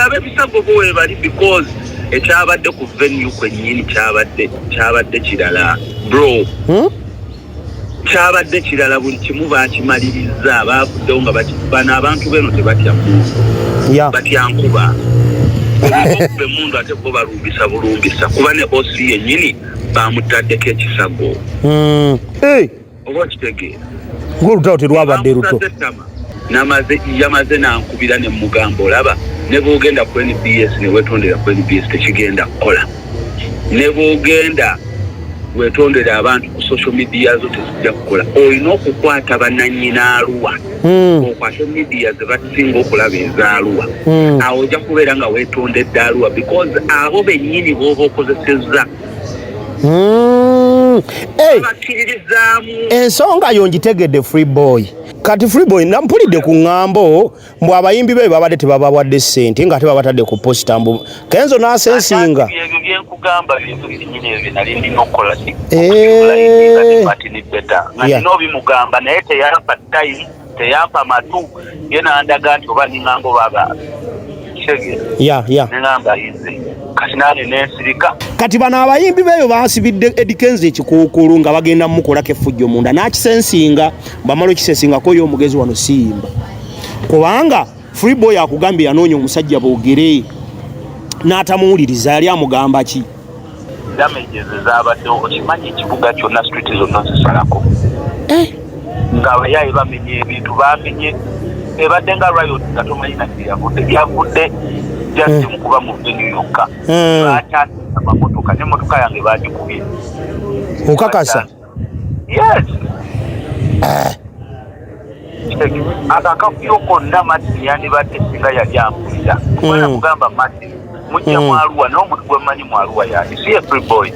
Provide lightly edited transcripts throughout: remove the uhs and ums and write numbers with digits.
abebisago bwe bali because ekyabadde ku venue kwennyini kyabadde kirala bro. Kyabadde kirala buli kimu bakimaliriza baafuddewo nga bano abantu beno tebatya muntu batya nkuba emundu ate bo balumbisa bulumbisa kuba ne osi yennyini bamutaddeko ekisago oba kitegeera ng'olutalo terwabadde luto yamaze nankubira ne mugamba olaba ne bwogenda ku NBS ne wetondera ku NBS tekigenda kukola ne bwogenda wetondera abantu ku social media zo tezijja kukola olina okukwata bannannyina Arua okwata media ze basinga okulaba ezaaluwa awo ojja kubeera nga wetondedde Arua because abo bennyini b'oba okozesezza ensonga yo ngitegedde Free Boy kati Free Boy nampulidde ku ŋŋambo mbu abayimbi be babadde tebabawadde ssente nga tebabatadde ku posita mbu Kenzo n'asensinga ebyo byenkugamba bintu binnyini ebyo nali ndina okukola nalina obimugamba naye teyampa time teyampa matu ye nandaga nti oba niŋŋambo baba neŋŋamba ize kati nane nensirika kati bano abayimbi beeyo baasibidde Eddie Kenzo ekikuukulu nga bagenda mukolako effujjo munda n'akisensinga bamala okisensingako yo omugezi wano siyimba kubanga Free Boy akugambye yanoonya omusajja boogere n'atamuwuliriza yali amugamba ki damages ezabaddewo okimanyi ekibuga kyonna street zonna zisalako nga bayayi bamenye ebintu bamenye ebadde nga riot nga tomanyi nakiyavudde byavudde just mukuba mu venue yokka bakyasa amamotoka n'emmotoka yange bagikubye okakasa yes akakafuyo konna Martin yandibadde singa yali ampulira kubera kugamba Martin mujja mu Arua n'omuntu gwemanyi mu Arua yani si ye Free Boy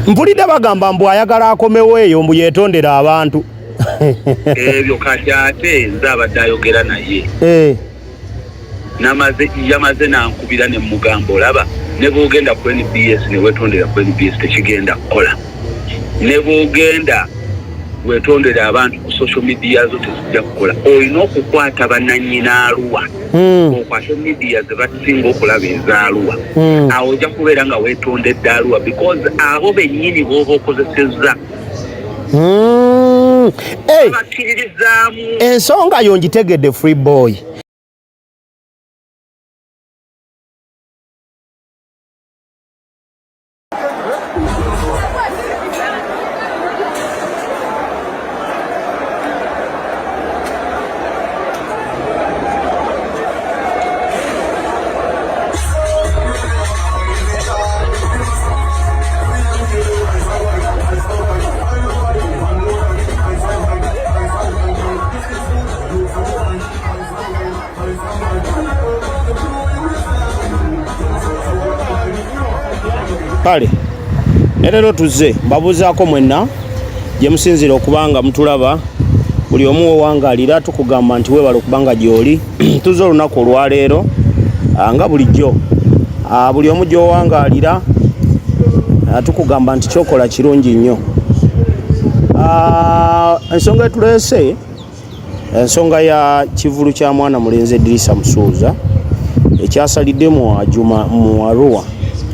mpulidde bagamba mbu ayagala akomewo eyo mbu yeetondera abantu ebyo kati ate nze abadde ayogera naye yamaze nankubira ne mugamba olaba ne bwogenda ku NBS ne wetondera ku NBS tekigenda kukola ne bwogenda wetondera abantu ku social media zo tezijja kukola olina okukwata bannannyina Arua okwata media ze basinga okulaba ezaaluwa awo ojja kubeera nga wetondedde Arua because abo bennyini b'oba okozesezza ensonga yo ngitegedde Free Boy kale erero tuzze mbabuzaako mwenna gye musinzira okubanga mutulaba buli omu owangalira tukugamba nti webala okubanga gy'oli tuzze olunaku olwaleero nga bulijjo buli omu gy'owangalira tukugamba nti kyokola kirungi nnyo ensonga etuleese ensonga ya kivulu kya mwana mulenzi Idrisa Musuuza ekyasalidde mu Arua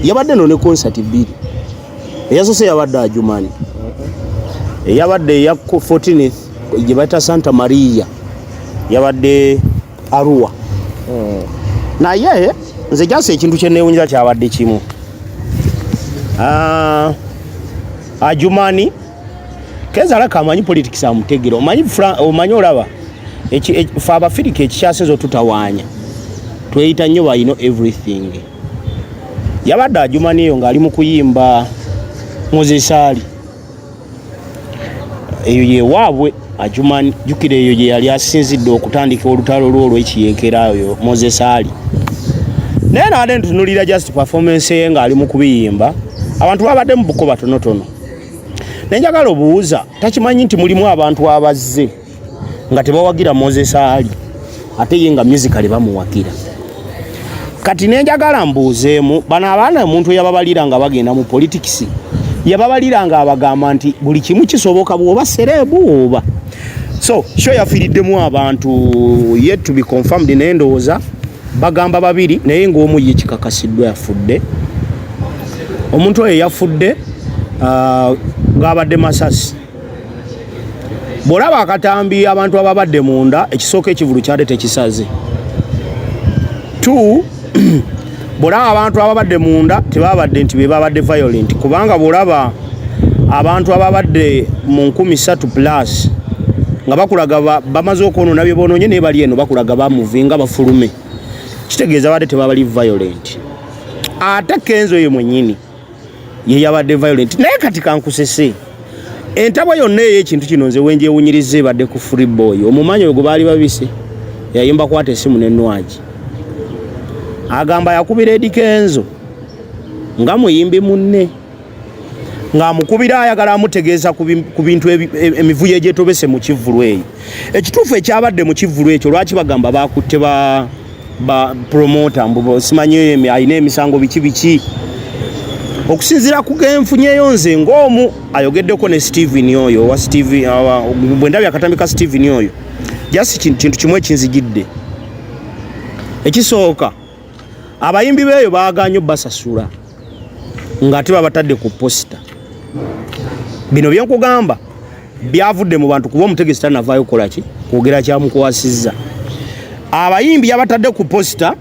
yabadde no ne concert bbiri eyasose yabadde Ajumani yabadde ya 14th gye bayita Santa Maria yabadde Arua naye nze jase ekintu kye neewunyira kyabadde kimu Ajumani Kenzo alaka amanyi politics amutegera omanyi olaba fe Abafirika ekikyasezo tutawaanya tweyita nnyo I know everything yabadde Ajumani eyo ng'ali mu kuyimba Moses Ali eyo yewaabwe Ajumani jukira eyo gye yali asinzidde okutandika olutalo lw'olwekiyeekera oyo Moses Ali naye naade ntunulira just performance ye ng'ali mu kubiyimba abantu babadde mu buko batonotono nenjagala obuuza takimanyi nti mulimu abantu abazze nga tebawagira Moses Ali ate ye nga musically bamuwagira kati nenjagala mbuuzeemu bano abaana omuntu yababalira nga bagenda mu politics yababalira nga abagamba nti buli kimu kisoboka bw'oba serebu oba So show yafiiriddemu abantu yet to be confirmed n'endowooza bagamba babiri naye ng'omu ye kikakasiddwa yafudde. Omuntu oyo yafudde ng'abadde Masasi. Bw'olaba akatambi abantu ababadde munda ekisooka ekivulu kyadde tekisaze. 2 bw'olaba abantu ababadde munda tebabadde nti be babadde violent kubanga bw'olaba abantu ababadde mu 3,000 plus nga bakulaga bamaze okwonoona bye bonoonye naye bali eno bakulaga bamuvinga bafulume kitegeeza badde tebabali violent. Ate Kenzo ye mwennyini ye yabadde violent naye kati kankusese entabwe yonna ey'ekintu kino nze wenjewunyiriza ebadde ku Free Boy omumanyi oyo gwe baali babise yayimba kwata essimu n'ennwagi agamba yakubira Eddie Kenzo nga muyimbi munne ng'amukubira ayagala amutegeeza ku bintu emivuyo egyetobese mu kivvulu eyo. Ekituufu ekyabadde mu kivvulu ekyo lwaki bagamba bakutte ba promota mbubo simanyi ayina emisango biki okusinziira ku genfunyeyo nze ng'omu ayogeddeko ne Steven oyo wa Steve bwe ndabye akatambi ka Steven oyo just kintu kimwe kinzigidde. Ekisooka abayimbi beeyo baaganye basasula ng'ate babatadde ku posta. Bino byenkugamba byavudde mu bantu kuba omutegesi tanavaayo kukola ki kwogera kyamukwasizza. Abayimbi yabatadde ku posta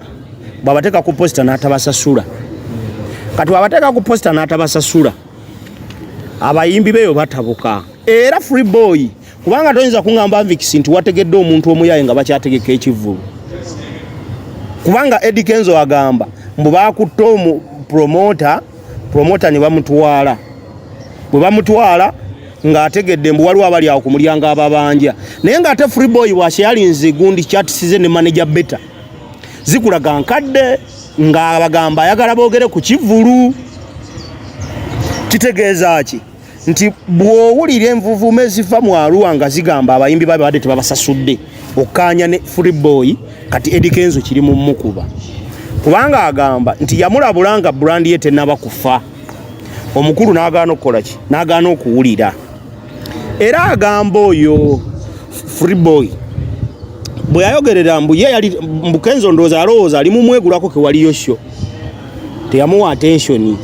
babateeka ku posta n'atabasasula. Kati wabateeka ku posta n'atabasasula abayimbi beeyo batabuka. Era Free Boy kubanga toyinza kuŋŋamba Nvikisi nti wategedde omuntu omuyaye nga bakyategeka ekivvulu kubanga Eddie Kenzo agamba mbu baakutte omu promota ne bamutwala. Bwe bamutwala ng'ategedde mbu waliwo abali awo ku mulyango ababanja naye ng'ate Free Boy bw'akyalinze gundi kyatisize ne manager beta zikulaga nkadde ng'abagamba ayagala boogere ku kivvulu. Kitegeeza ki nti bw'owulira envuvuuma eziva mu Arua nga zigamba abayimbi babadde tebabasasudde okkaanya ne Free Boy kati Eddie Kenzo kiri mu mukuba kubanga agamba nti yamulabula nga brand ye tennaba kufa. Omukulu n'agaana okukola ki n'agaana okuwulira. Era agamba oyo Free Boy bwe yayogerera mbu ye yali mbu Kenzo ndowooza alowooza ali mu mwegulako ke waliyo sho teyamuwa attention.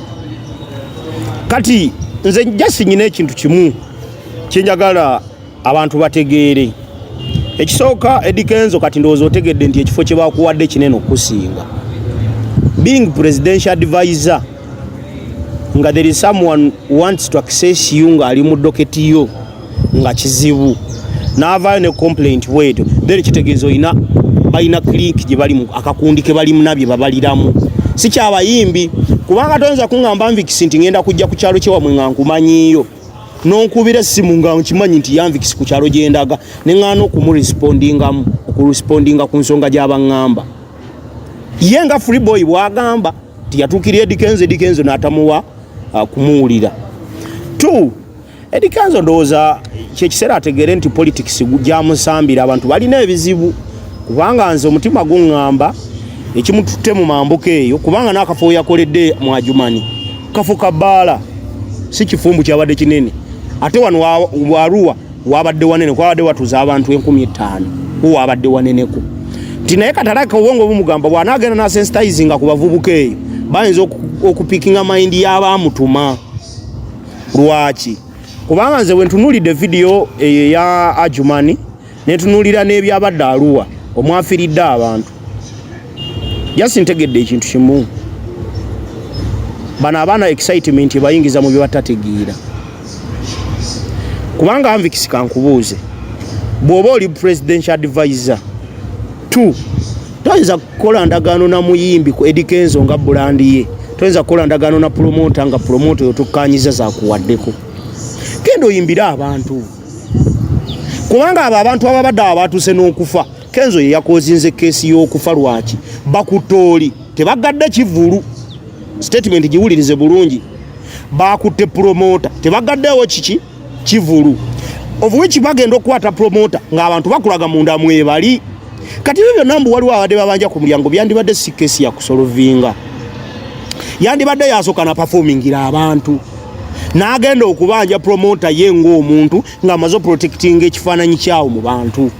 Kati nze just nyina ekintu kimu kyenjagala abantu bategeere. Ekisooka Eddie Kenzo kati ndowooza otegedde nti ekifo kye bakuwadde kinene okusinga being presidential advisor nga there is someone wants to access you nga ali mu doketi yo nga kizibu n'avaayo ne complaint weeto then kitegeezo ina balina clinic gye bali mu akakundi ke bali munabye babaliramu si kyabayimbi kubanga toyinza kuŋŋamba Nvikisi nti ngenda kujja ku kyalo kyewamwe nga nkumanyiyo n'onkubira essimu nga nkimanyi nti ya Nvikisi ku kyalo gye ndaga ne ŋŋaana okurespondinga ku nsonga gy'abaŋŋamba. Ye nga Free Boy bw'agamba tiyatuukirira Eddie Kenzo n'atamuwa kumuwulira. 2 Eddie Kenzo ndowooza kyekiseera ategeere nti politics gyamusambira abantu balina ebizibu kubanga nze omutima guŋŋamba ekimututte mu mambuka eyo kubanga n'akafo yakoledde mu Ajumani kafo kabbaala si kifumbu kyabadde kinene ate wano Arua wabadde wanene kwabadde watuza abantu 15,000 wabadde waneneko nti naye katalaka obwongo bumugamba bw'anaagenda n'asensitizinga ku bavubuka eyo bayinza okupikinga mind y'abaamutuma. Lwaki? Kubanga nze bwe ntunuulidde video ya Ajumani ne ntunuulira n'ebyabadde Arua omwafiiridde abantu jasi ntegedde ekintu kimu bano abaana excitement bayingiza mu bye batategeera kubanga Nvikisi kankubuuze bw'oba oli presidential advisor 2 toyinza kukola ndagaano na muyimbi ku Eddie Kenzo nga bulandi ye toyinza kukola ndagaano na promota nga promota yo tukkaanyiza zakuwaddeko genda oyimbira abantu kubanga abo abantu ababadde abatuuse n'okufa Kenzo ye yakozinze keesi y'okufa. Lwaki? Bakutooli tebagadde kivulu statement giwulirize bulungi bakutte promota tebagaddewo kiki kivulu of which bagenda okukwata promota ng'abantu bakulaga munda mwebali kati bibyo nambu waliwo abadde babanja ku mulyango byandibadde si keesi ya kusolovinga yandibadde yasooka na performingira abantu n'agenda okubanja promoter ye ng'omuntu ng'amaze protecting ekifaananyi kyawo mu bantu.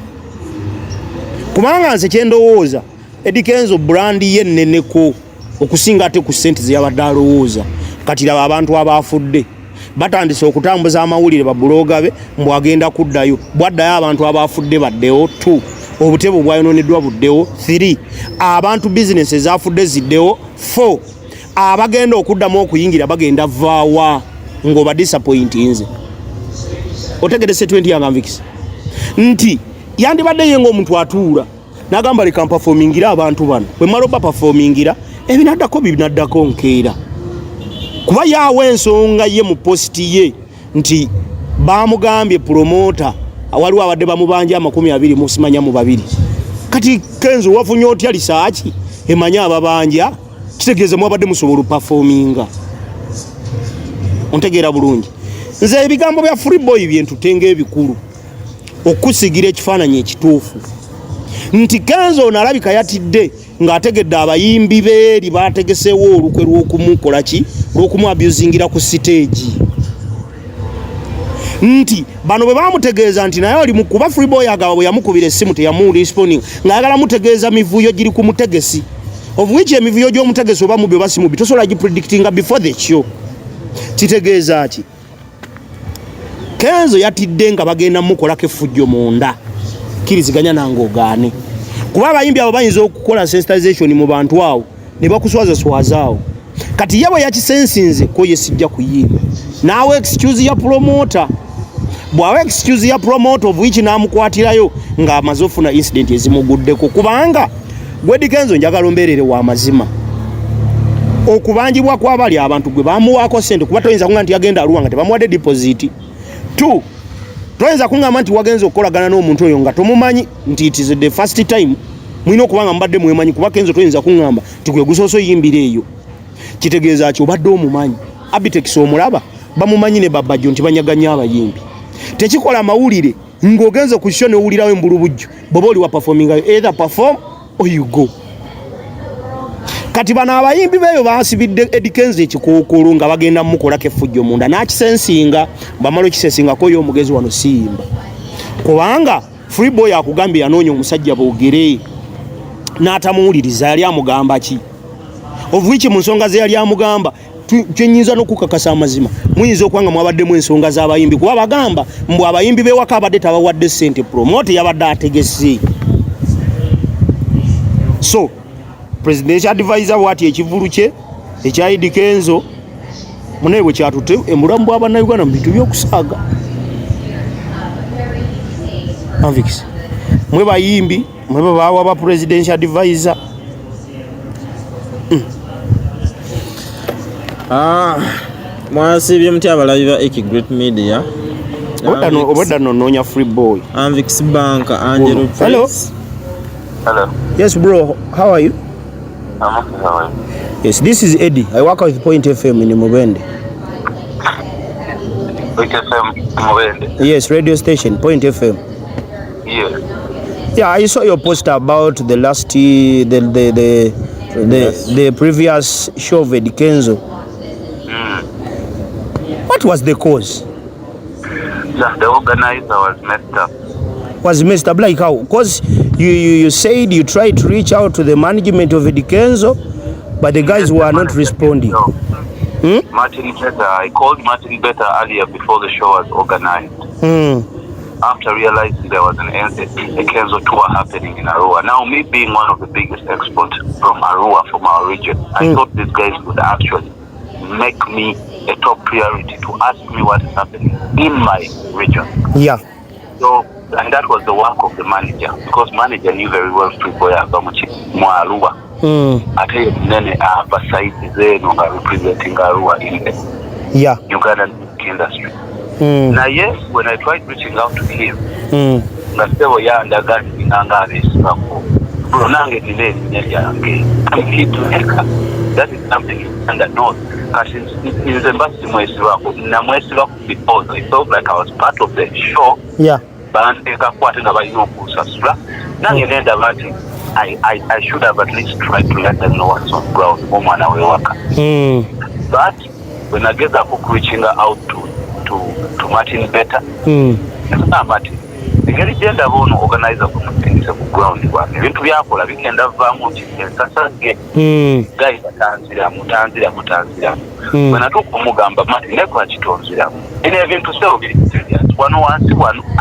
Kubanga nze kye ndowooza Eddie Kenzo brand ye nneneko okusinga ate ku ssente ze yabadde alowooza. Kati laba abantu abaafudde batandise okutambuza amawulire babuloga be mbu agenda kuddayo. Bwaddayo abantu abaafudde baddewo 2. Obutebo bwayononeddwa buddewo 3. Abantu business ezafudde ziddewo 4. Abagenda okuddamu okuyingira bagenda vaawa ng'oba disappointinze. Otegedde 20 yanga Mvikisi nti yandibadde ye ng'omuntu atuula n'agamba leka mpafomingira abantu bano bwe maloba performingira ebinaddako binaddako nkeera kuba yawe ensonga ye mu posti ye nti bamugambye promoter waliwo abadde bamubanja 20 musimanya mu babiri. Kati Kenzo wafunye otya lisaaki emanya ababanja kitegeeza mwabadde musobola performinga. Ontegeera bulungi nze ebigambo bya Free Boy byentutenga ebikulu okusigira ekifaananyi ekituufu nti Kenzo onalabika yatidde ng'ategedde abayimbi beeri baategeseewo olukwe lw'okumukola ki lw'okumu abusingira ku stage nti bano bwe baamutegeeza nti naye oli mukuba Free Boy agaba bwe yamukubira essimu teyamu responding ng'ayagala mutegeeza mivuyo giri ku mutegesi of which emivuyo gy'omutegesi oba mubi oba si mubi tosobola gipredictinga before the show. Kitegeeza ki Kenzo yatidde nga bagenda mukolako effujjo munda kiriziganya nange ogaane kuba abayimbi abo bayinza okukola sensitization mu bantu awo ne bakuswazaswazaawo. Kati ye bwe yakisensinze ko ye sijja kuyimba naawe excuse ya promoter bw'awe excuse ya promoter of which n'amukwatirayo ng'amaze ofuna incident ezimuguddeko kubanga Eddie Kenzo njagala ombeerere wa mazima okubanjibwa kw'abali abantu gwe bamuwaako ssente kuba toyinza kuŋŋamba nti yagenda Arua nga tebamuwadde deposit. 2 toyinza kuŋŋamba nti wagenza okukolagana n'omuntu oyo nga tomumanyi nti it is the first time mulina okubanga mubadde mwemanyi kuba Kenzo toyinza kuŋŋamba nti gwe gusoose oyimbira eyo. Kitegeeza ki obadde omumanyi Abitex omulaba bamumanyi ne babajjo nti banyaganya abayimbi tekikola mawulire ng'ogenze ku show n'owulirawo embulubujjo bw'oba oli wa performing either perform or you go. Kati bano abayimbi beeyo baasibidde Eddie Kenzo ekikookolo nga bagenda mukolako effujjo munda n'akisensinga bamala kisensingako yo omugezi wano siyimba kubanga Free Boy akugambye yanoonya omusajja boogere n'atamuwuliriza yali amugamba ki of which mu nsonga ze yali amugamba kyenyinza n'okukakasa amazima muyinza okubanga mwabaddemu ensonga z'abayimbi kuba bagamba mbu abayimbi beewaka abadde tabawadde ssente promote yabadde ategese. So presidential advisor bwati ekivulu kye ekya Eddie Kenzo munaye bwe kyatutte emulamu bw'abannayuganda mu bintu by'okusaaga. Anvikisi mwe bayimbi mwe babawa ba presidential advisor. Mwasibye mutya abalabi ba Great Media obadde nonoonya Free Boy Anvikisi Bank Angelo Press. Hello. Yes bro, how are you? I'm okay, how are you? Yes, this is Eddie. I work with Point FM in Mubende. Point FM Mubende? Yes, radio station, Point FM. Yeah. Yeah, I saw your post about the last the previous show of Eddie Kenzo. What was the cause? Yeah, the organizer was messed up. Was messed up like how? Because you said you tried to reach out to the management of Eddie Kenzo, but the guys were not responding. No. Martin Better, I called Martin Better earlier before the show was organized. After realizing there was a Kenzo tour happening in Arua. Now, me being one of the biggest exports from Arua, from our region, I thought these guys would actually make me a top priority to ask me what is happening in my region. Yeah. So, and that was the work of the manager, because manager knew very well Free Boy mwa Arua. Ate nene abasaizi zeno nga representing Arua in the Ugandan music industry. Now yes, when I tried reaching out to him, ngasewo yandaga nanga abesibako nange nine nyange kituleka. That is something and that knows. Kasi nze mbasi mwesibako na mwesibako because I felt like I was part of the show. Yeah. Bandeka kwate nga balina okusasula nange nenda bati I should have at least tried to let them know what's on ground omwana wewaka. But when I get up reaching out to Martin Better. Martin. Ngeri genda bono organizer kumutindisa ku ground bwana ebintu byakola bigenda vamu kisasage guys mutanzira when atuko mugamba Martin ne kwa kitonzira ene ebintu sebo biri serious wano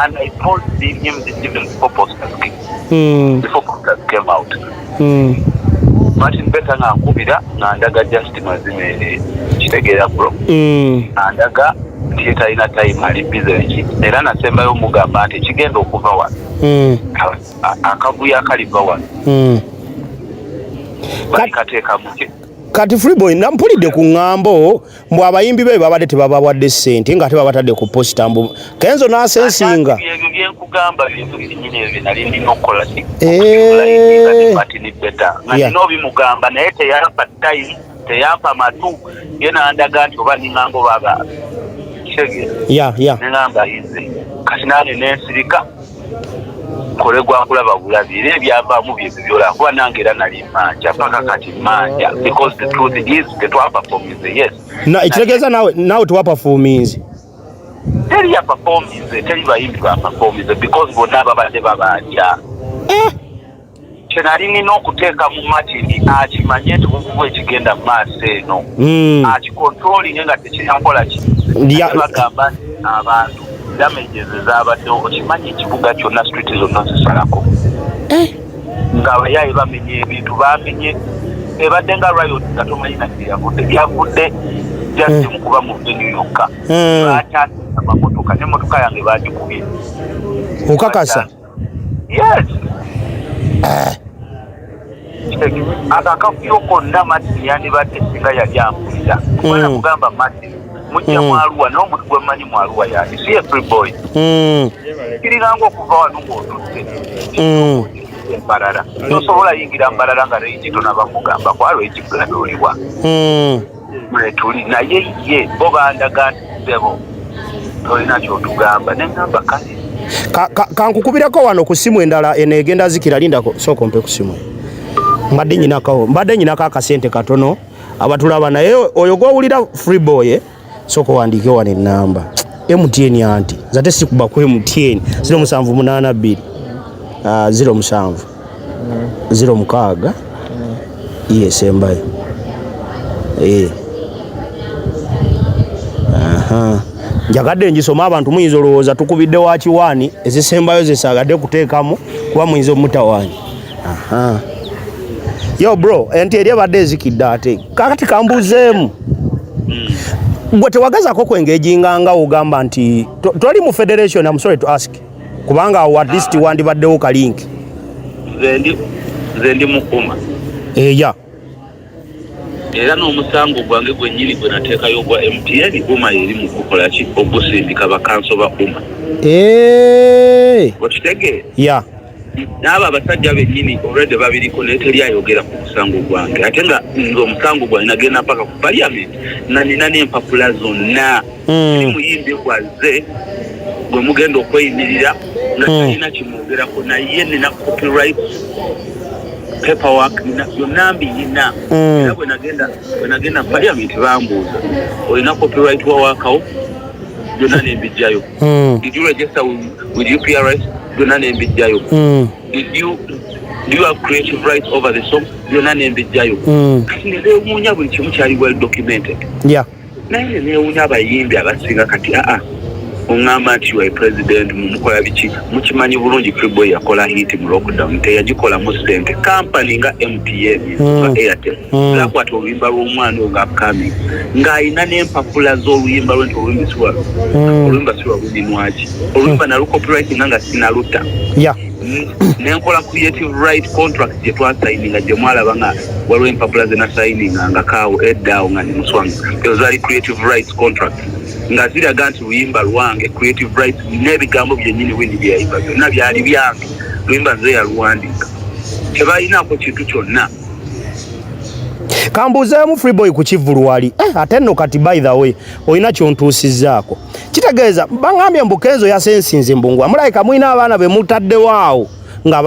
and I told him the different purpose before podcast came out Martin Better ngakubira nandaga just mazime kitegeera bro nandaga Tita ina time ali busy era nasembayo mugamba ati kigenda okuva wa akavuya kaliva wa kateeka muke kati Freeboy nampulidde ku ngambo mbu abayimbi be babadde tebabawadde ssente nga tebabatadde ku posta mbu Kenzo n'asensinga kugamba bintu binyine ebyo nali ndina okukola Martin Better ngino bimugamba naye teyapa time teyapa matu yena andaga nti oba ningango baba nengamba ize kati nane nensirika kolegwa kulaba bulabire ebyavaamu byebyola kuba nange era nali manja paka kati manja because the truth is tetwapa performance yes na ikitegeza nawe tuwapa performance teri ya performance teri bayimbi ba performance because bonna babadde babanja chenalini n'okuteeka mu matini akimanye nti kuvuga ekigenda mu maaso eno akikontrolinge nga tekiryakola bagamba abantu damages ezabadde okimanyi ekibuga kyonna street zonna zisalako nga abayayi bamenye ebintu bamenye ebadde nga riot nga tomanyi nakiyavudde byavudde just mukuba mu venue yokka bakyasa amamotoka n'emmotoka yange bagikubye okakasa yes akakafuyo konna Martin yandibadde singa yali ampulira kubona kugamba Martin mujja mwaluwa n'omuntu gwemanyi mwaluwa yani si ye Freeboy kiriranga okuva wano ng'otutte embalala tosobola yingira mbalala nga reyigito nabamugamba kwalo ekiguladooliwa mwetuli naye ye bo bandaga ntibebo tolina kyotugamba neŋŋamba kale kankukubirako wano ku simu endala enegenda zikira lindako sooka ompe ku simu mbadde nyinako akasente katono abatulaba naye oyo gw'owulira Freeboy sooka wandiike wano ennamba MTN anti zate sikuba ku MTN 0782 07 06 esembayo njagadde njisoma abantu muyinza olowooza tukubidde wa kiwaani ezisembayo zesaagadde kuteekamu kuba muyinza omutawaani yo bro enti eri abadde ezikidde ate kakati kambuzeemu gwe tewagazako kwengeejinga nga ogamba nti toli mu federation I'm sorry to ask kubanga awo at least wandibaddewo kalinki nze ndi mukuma era n'omusango gwange gwennyini gwe nateekayo gwa MTN uma eri mu kukola ki ogusindika bakanso ba uma okitegeera n'abo abasajja bennyini already babiriko naye teri ayogera ku musango gwange ate nga nze omusango gwange nagenda mpaka ku parliament na nina n'empapula zonna eri muyimbi gwazze gwe mugenda okweyimirira nga talina kimwogerako naye nina copyright paperwork yonna mbiyina era bwe nagenda parliament bambuuza olina copyright wawakawo byonna nembijjayo did you register with UPRS byonna nembijjayo did you have creative rights over the song byonna nembijjayo kati neewuunya buli kimu kyali well documented naye neewuunya abayimbi abasinga kati ongamba nti wa president mumukola biki mukimanyi bulungi Freeboy yakola hit mu lockdown teyagikola mu sente company nga MTN nga Airtel lakwata oluyimba lw'omwana nga upcoming ng'ayina n'empapula z'oluyimba lwe nti oluyimba siwa luninwaki oluyimba nalu copyright nga sinaluta nenkola creative right contract gye twasayininga gye mwalaba nga waliwo empapula ze nasayininga nga kaawo eddaawo nga nimuswanga ezo zaali creative rights contract nga ziraga nti luyimba lwange creative rights n'ebigambo byennyini windi byeyayimba byonna byali byange luyimba nze yaluwandiika tebalinaako kintu kyonna kambuzeemu Freeboy ku kivulwali ate nno kati by the way olina kyontuusizzaako kitegeeza bangambye mbu Kenzo yasensinze mbungu amulayika mulina abaana be mutaddewo awo nga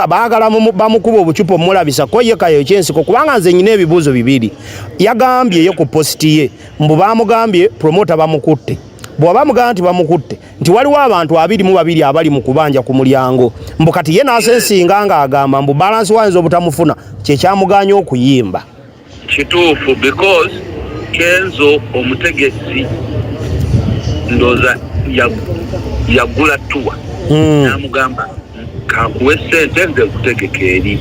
baagala bamukuba obucupa omulabisako ye kayo kyensiko kubanga nze nyina ebibuuzo bibiri. Yagambye ye ku posti ye mbu bamugambye promota bamukutte. Bw'aba mugamba nti bamukutte nti waliwo abantu 22 abali mu kubanja ku mulyango. Mbu kati ye n'asensinga ng'agamba mbu balance wayinza obutamufuna kye kyamuganya okuyimba. Kituufu because Kenzo omutegesi ndoza yagula tuwa namugamba kakuwe sente nze kutegeka eri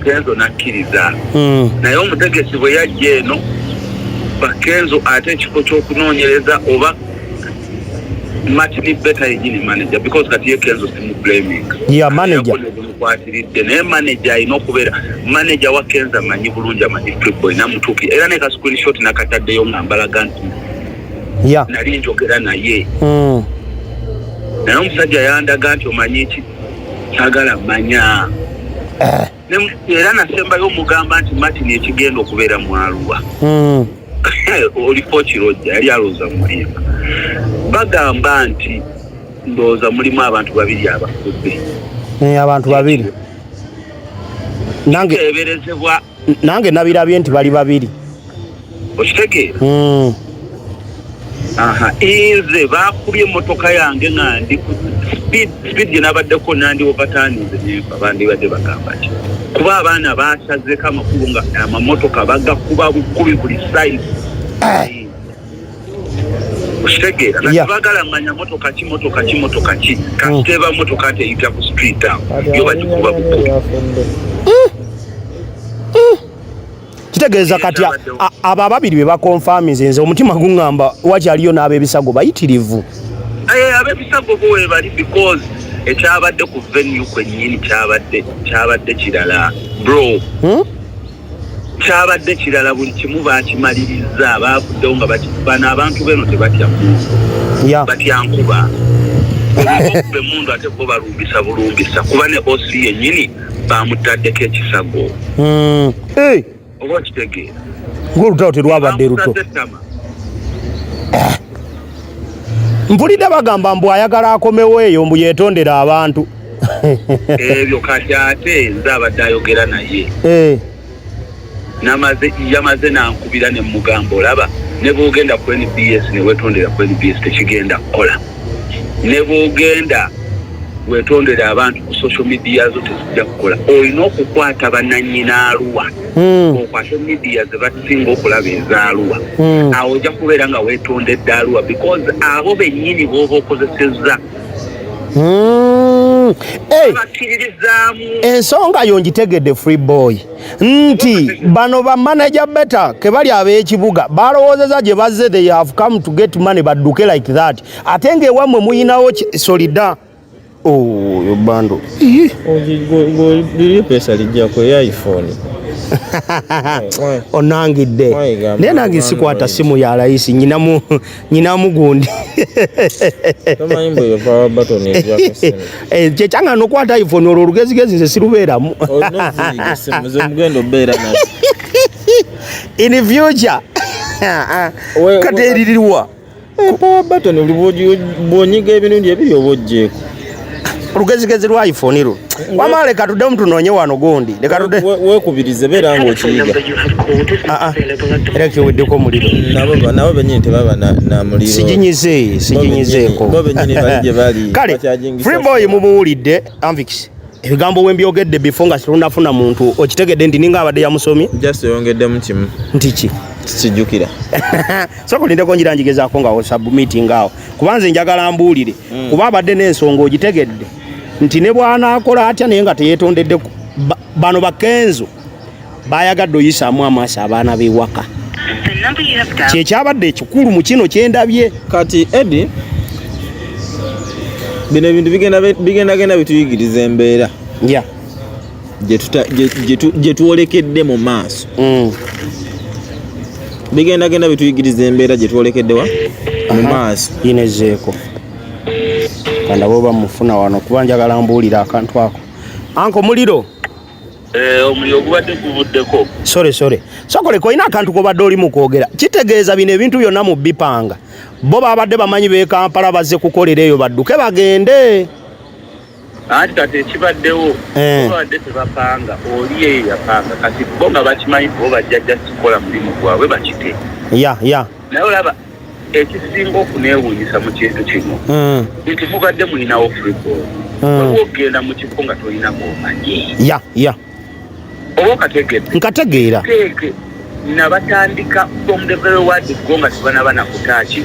Kenzo nakkiriza naye omutegesi bwe yajja eno Kenzo ate ekifo ky'okunoonyereza oba Martin better yini manager because kati ye Kenzo simu blaming manager naye manager alina okubeera manager wa Kenzo amanyi bulungi amanyi football namutuuki era ne ka screenshot nakataddeyo ngambalaga nti nali njogera naye naye omusajja yandaga nti omanyi ki kyagala manya era nasembayo omugamba nti Martin ekigenda okubeera mu Arua olifo kirojja yali alooza mulimba bagamba nti ndooza mulimu abantu 2 abafudde abantu 2 nange nabirabye nti bali 2 okitegeera inze bakubye emmotoka yange nga ndi speed gye nabaddeko nandi overturninze nemba bandibadde bagamba ki kuba abaana basazeeko amakulu nga amamotoka bagakuba bukubi buli side okitegeera natibagala manya motoka ki kateba motoka teyita ku street awo yo bagikuba bukubi kitegeeza kati abo 2 be bakonfamize nze omutima guŋŋamba wakyaliyo n'ab'ebisago bayitirivu ab'ebisago bo webali because ekyabadde ku venue kwennyini kyabadde kirala bro kyabadde kirala buli kimu bakimaliriza bavuddewo nga bano abantu beno tebatya muntu batya nkuba okube mundu ate bo balumbisa bulumbisa kuba ne osi yennyini bamutaddeko ekisago oba kitegeera ng'olutalo terwabadde luto mpulidde bagamba mbu ayagala akomewo eyo mbu yeetondera abantu ebyo kati ate nze abadde ayogera naye yamaze nankubira ne mugamba olaba ne bwogenda ku NBS ne weetondera ku NBS tekigenda kukola ne bwogenda weetondera abantu ku social media zo tezijja kukola olina okukwata bannannyina Arua okwate media ze basinga okulaba ezaaluwa awo ojja kubeera nga weetondedde Arua because abo bennyini b'oba okozesezza ensonga yo ngitegedde free boy nti bano ba manager better ke bali ab'ekibuga balowoozeza gye bazze they have come to get money badduke like that ate ng'ewammwe muyinawo solida yo bando liri pesa lijja ku iPhone onangidde naye nange sikwata simu ya layisi nyinamu gundi kyekyanga nokwata iPhone olwo olugezigezi nze sirubeeramu in future kati eririrwa power button bwonyiga ebinungi ebiri oba ogjeeko olugezigezi lwa iPhone ru wamale katuddemu tunoonye wano gundi weekubirize beera ng'okiyiga era kiweddeko omuliro nabo bennyini tebaba na muliro siginyizeeko bo bennyini bali gye bali kale Freeboy mumuwulidde Anvix ebigambo wembyogedde before nga situnafuna muntu okitegedde nti ninga abadde yamusomi just oyongeddemu kimu nti ki kijjukira sokulindeko njiranjigezaako nga osubmitting awo kubanze njagala mbuulire kuba abadde n'ensonga ogitegedde nti ne bw'anaakola atya naye nga teyeetondedde bano bakenzo bayagadde oyisaamu amaaso abaana b'ewaka kyekyabadde ekikulu mu kino kyendabye kati Eddie bino ebintu bigendagenda bituyigiriza embeera gye twolekedde mu maaso bigendagenda bituyigiriza embeera gye twolekeddewa mu maaso yinezeeko kanda boba mufuna wano kuba njagala mbuulira akantu ako anko muliro omuliro gubadde guvuddeko sore sokoleko ina akantu kobadde oli mu kwogera kitegeeza bino ebintu byonna mu bipanga bo babadde bamanyi b'e Kampala bazze kukolera eyo badduke bagende ati kati ekibaddewo obadde tebapanga oli eyo yapanga kati bo nga bakimanyi bo bajja kikola mulimu gwabwe bakite naye olaba ekisinga okuneewuunyisa mu kintu kino nti mubadde mulinawo freeball oba ogenda mu kifo nga tolinako omanyi oba okategedde nkategeera nabatandika from the very word go nga tebanaba nakutaaki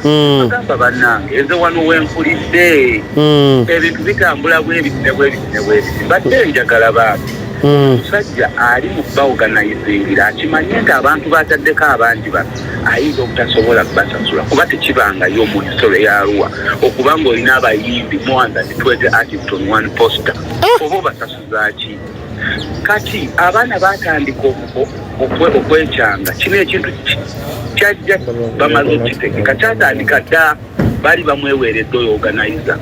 agamba bannange eze wano wenkulidde ebintu bitambula bwebiti badde njagala bantu omusajja ali mu baorganizingira akimanye nti abantu bataddeko abangi bano ayinza obutasobola kubasasula kuba tekibangayo mu hisolo ya Arua okuba ng'olina abayimbi more than 20 artists on one poster oba obasasuzaaki kati abaana batandika okwekyanga kino ekintu kyajja bamaze okitegeka kyatandika dda bali bamweweeredde oyo organizer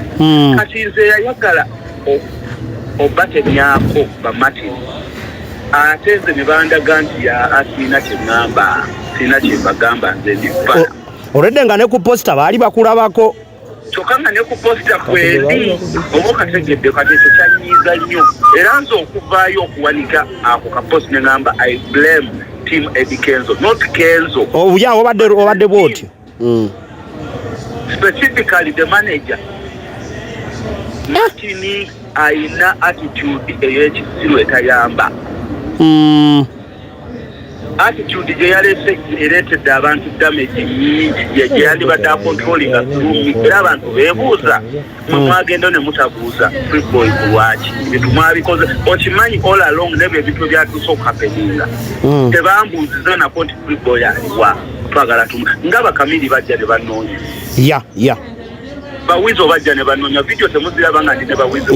kati nze yayagala obatemyako bamatini ate nze ne bandaga nti sirina kyeŋŋamba sirina kyembagamba nze ndifa olwedde nga ne ku posta baali bakulabako kyokka nga ne ku posta kwendi oba okategedde kati ekyo kyanyiiza nnyo era nze okuvaayo okuwanika ako kaposti ne ŋŋamba I blame team Eddie Kenzo not Kenzo obadde bwotyo specifically the manager Martini aina attitude ey'ekisiru etayamba attitude gye yalese ereetedde abantu damage nyingi gye yandibadde akontrolinga bulumi era abantu beebuuza mwe mwagenda ne mutabuuza Freeboy ku lwaki ebintu mwabikoze okimanyi all along nebyo ebintu byatuuse okukapeninga tebambuuziza nako nti Freeboy aliwa twagala nga bakamiri bajja ne banoonya bawizo bajja ne banoonya video temuziraba nga ndi ne bawizo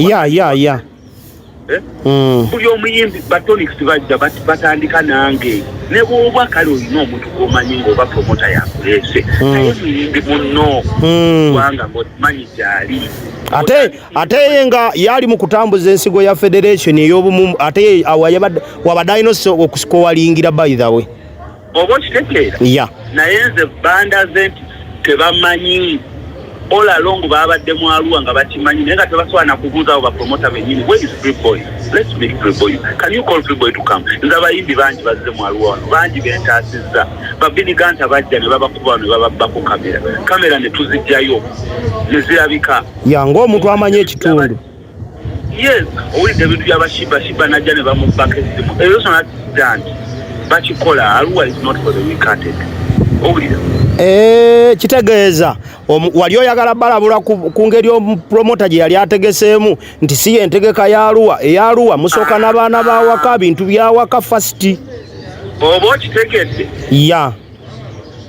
buli omuyimbi batonix bajja batandika nange ne bw'oba kale olina omuntu gwomanyi ng'oba promota yakuleese naye muyimbi munno kubanga ng'omanyi gyali ate ye nga yali mu kutambuza ensigo ya federation ey'obumu ate wabadayinosi okusikowalingira by the way oba okitegeera naye nze banda ze nti tebamanyi all along babadde mu Arua nga bakimanyi naye nga tebasobola nakubuuza abo bapromota bennyini where is Freeboy let's make Freeboy can you call Freeboy to come nze abayimbi bangi bazze mu Arua wano bangi bentaasizza babiniganta bajja ne babakuba wano ne bababbako kamera ne tuzijjayo ne zirabika ng'omuntu amanyi ekitundu yes owulidde ebintu byabashiba najja ne bamubbako essimu ebyo sona nti bakikola Arua is not for the weak-hearted owulira kitegeeza wali oyagala balabula ku ngeri omupromota gye yali ategeseemu nti si yentegeka ya Arua musooka n'abaana bawaka bintu byawaka fasiti oba okitegedde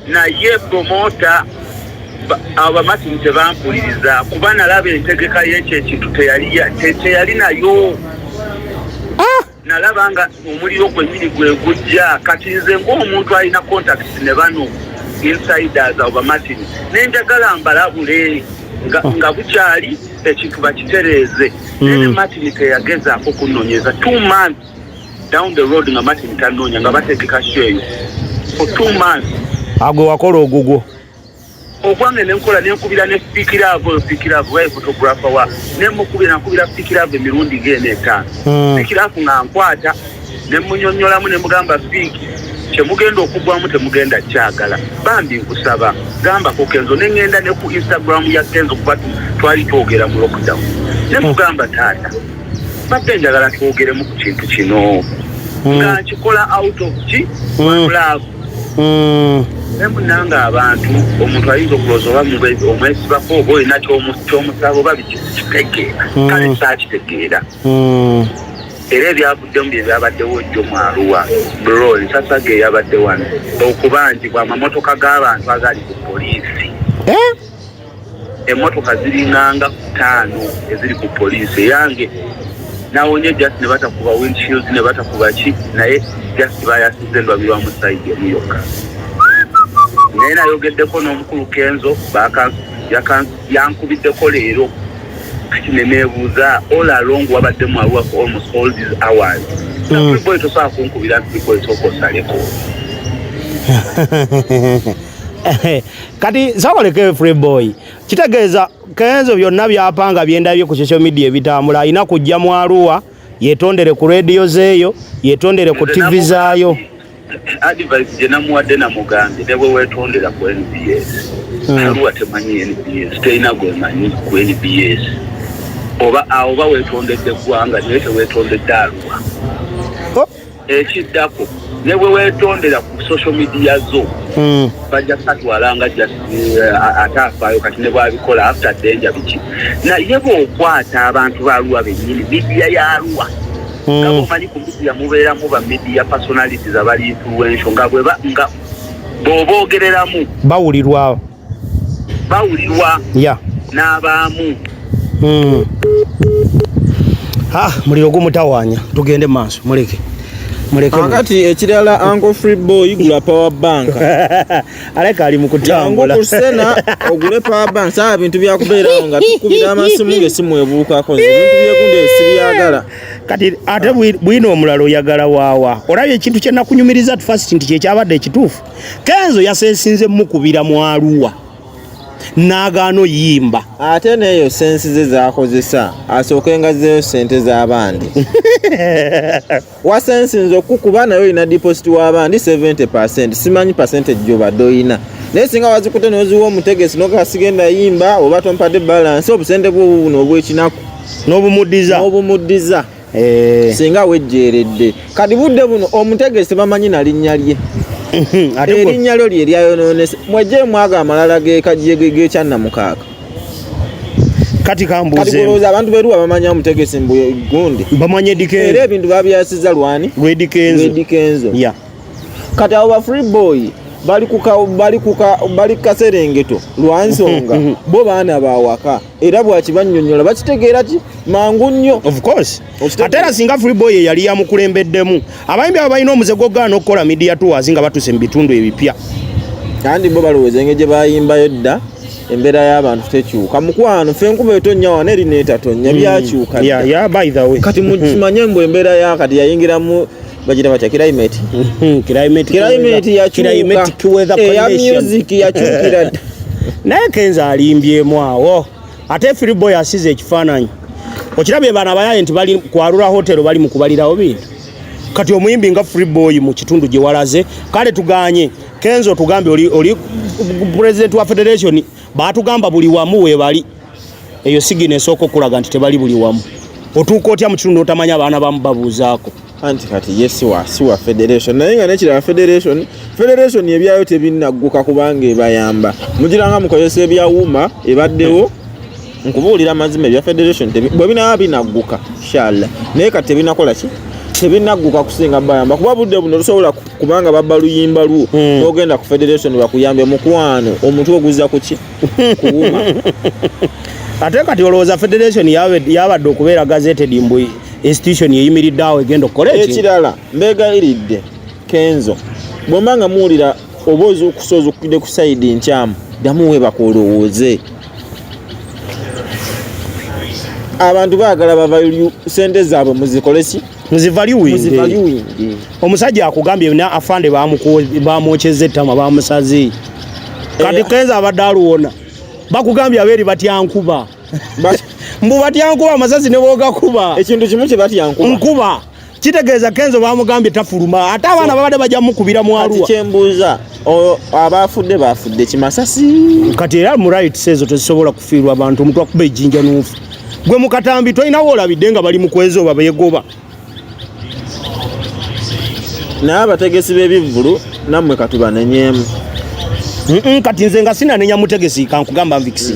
naye promota abamatini tebampuliriza kuba nalaba entegeka y'ekyo ekintu teyali nayo nalaba nga omuliro gwennyini gwe gujja kati nze ng'omuntu alina contacts ne bano insiders of Martin nenjagala mbalabule nga bukyali ekintu bakitereeze ne Martin teyagezaako kunoonyeza 2 months down the road nga Martin tanoonya nga bategeka sheeyo for 2 months agwe wakola ogugwo ogwange nenkola nenkubira ne fikiravu waye photographer wa nakubira fikiravu emirundi gene etaano fikiravu nga nkwata ne munyonyolamu ne mugamba fiki kyemugenda okugwamu temugenda kyagala bambi nkusaba gamba ko Kenzo nengenda ne ku Instagram ya Kenzo kuba twali twogera mu lockdown ne mugamba taata badde njagala twogeremu ku kintu kino nga kikola out of love nemunanga abantu omuntu ayinza okuloza oba omwesibako oba olina kyomusaba oba bikitegeera kale saakitegeera era ebyavuddemu bye byabaddewo jjo mu Arua bro ensasa ge yabadde wano okubanjibwa amamotoka g'abantu agali ku poliisi emmotoka ziringanga 5 eziri ku poliisi eyange nawonye just ne batakuba windshield ne batakuba ki naye just bayasize endwabiri wa musaidi emu yokka naye nayogeddeko n'omukulu Kenzo yankubiddeko leero kati neneebuuza all along wabadde mu Arua for almost all these hours Freeboy tosobola kunkubira nti Freeboy sooka osaleko kati sawoleke free boy kitegeeza Kenzo byonna byapanga byendabye ku social media bitambula ina kujja mu Arua yetondere ku radio zeeyo yetondere ku TV zaayo advice je namuwadde na mugambi nebwe wetondera ku NBS Arua temanyi NBS tena gwe manyi ku NBS oba wetondedde gwanga nete wetondedde Arua ekiddako nebwe wetondera ku social media zo bajja katwalanga just atafaayo kati ne bwabikola after danger biki naye bw'okwata abantu ba Arua bennyini media ya Arua kabo manyi ku media mubeeramu ba media personalities abali influential nga bw'oboogereramu bawulirwa n'abaamu muliro gumutawanya tugende maaso muleke akati ekirala Uncle Free Boy gula power bank aleka ali mukutambula yangu kusena ogule power bank saa bintu byakubeerawo nga tukubira amasimu ng'essimu ebuukako bintu byegunde sibyagala kati ate bwino omulalo yagala waawa olabye ekintu kye nakunyumiriza first nti kyekyabadde ekituufu Kenzo yasensinze mukubira mu Arua nagaano yimba ate neyo sensi ze zakozesa asookenga zeyo sente z'abandi wasensinze okukuba nayo ina deposit w'abandi 70% simanyi percentage gy'obadde oyina naye singa wazikute n'oziwa omutegesi n'okasigenda yimba oba tompadde balance obusente bwo buno obw'ekinaku n'obumuddiza singa wejjeeredde kati budde buno omutegesi bamanyi na linnya lye erinnya lyo lye lyayononese mwejje mwaga amalala g'ekyanna mukaaga kati kambuze kulowooza abantu beruwa bamanya omutegesi gundi bamanye Dikenzo era ebintu babyasiza lwani Dikenzo kati abo ba Free Boy bali kaserengeto lwansonga bo baana bawaka era bwakibannyonnyola bakitegeera ki mangu nnyo of course atera singa Free Boy yali yamukulembeddemu abayimbi abo balina omuzego gaana okukola media tours nga batuse mu bitundu ebipya kandi bo balowooza engeri gye bayimbayo dda embeera y'abantu tekyuka mukwano ffe enkuba etonnya wana eri neetatonnya byakyuka by the way kati mukimanye mbu embeera yakati yayingiramu bajira batya climate yakyuka eya music yakyukira naye Kenzo alimbyemu awo ate Free Boy asize ekifaananyi okirabye bana abayaye nti bali ku Arua hotel bali mu kubalirawo bintu kati omuyimbi nga Free Boy mu kitundu gye walaze kale tuganye Kenzo tugambe oli president wa federation batugamba buli wamu we bali eyo sigines okukulaga nti tebali buli wamu otuuka otya mu kitundu otamanya abaana bamubabuuzaako anti kati siwa federation naye nga nekirala federation ebyayo tebinagguka kubanga ebayamba mugiranga mukozesa ebyawuma ebaddewo nkubuulira amazima ebya federation bwe binaba binagguka inshallah naye kati tebinakola ki tebinagguka kusinga bayamba kuba budde buno lusobola kubanga babba luyimba lwo ogenda ku federation bakuyambe mukwano omuntu oguzza ku ki kuwuma ate kati olowooza federation yabadde okubeera gazetted mbu institution yeyimiridde awo egenda okukola ekirala mbeegayiridde Kenzo bw'ombanga muwulira oba okusoza okukidde ku sayidi nkyamu ddamu weebaka olowooze abantu baagala bavayo sente zaabwe muzikole ki muzivaluwingi omusajja akugambye na afande bamwokyeza ettama bamusaze kati Kenzo abadde aluwona bakugambye abeeri batyankuba mbu batyankuba amasazi ne boogakuba ekintu kimu kye batyankuba kitegeeza Kenzo bamugambye tafuluma ate abaana babadde bajja mukubira mu Arua kati kyembuuza abafudde kimasasi kati era mu right ezo tezisobola kufiirwa abantu omuntu akuba ejjinja n'ofu gwe mu katambi tolinawo olabidde nga bali mu kwezi oba beegoba naye abategesi b'ebivvulu nammwe katubanenyeemu kati nze nga sinanenya mutegesi kankugamba nvikisi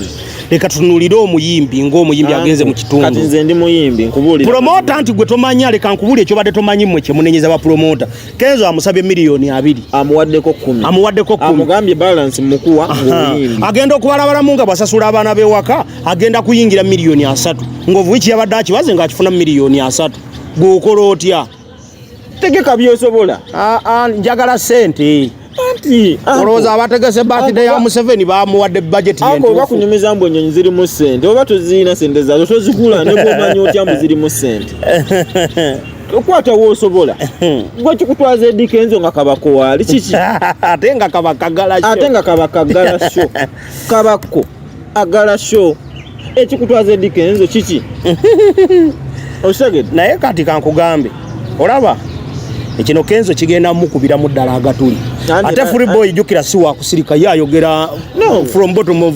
leka tunulire omuyimbi ng'omuyimbi agenze mu kitundu kati nze ndi muyimbi nkubuulira promota nti gwe tomanya leka nkubuulire ekyo badde tomanyi mmwe kyemunenyeza ba promota Kenzo amusabye miliyoni 2 amuwaddeko 10 amugambye balance mukuwa ng'omuyimbi agenda okubalabalamu nga bwasasula abaana b'ewaka agenda kuyingira miliyoni 3 ng'ovuiki yabadde akibaze ng'akifuna miliyoni 3 gw'okola otya tegeka byosobola njagala sente anti olowooza abategese birthday ya Museveni bamuwadde budget yentuufu oba kunyumiza mbu ennyonyi zirimu ssente oba tozirina ssente zaazo tozigula ne bw'omanya otya mbu zirimu ssente okwata w'osobola gwe kikutwaza Eddie Kenzo nga kabako wali kiki ate nga kaba kagala show kabako agala show ekikutwaza Eddie Kenzo kiki osegede naye kati kankugambe olaba ekino Kenzo kigenda mukubira mu ddala agatuli ate Free Boy jukira si wa kusirika yayogera from bottom of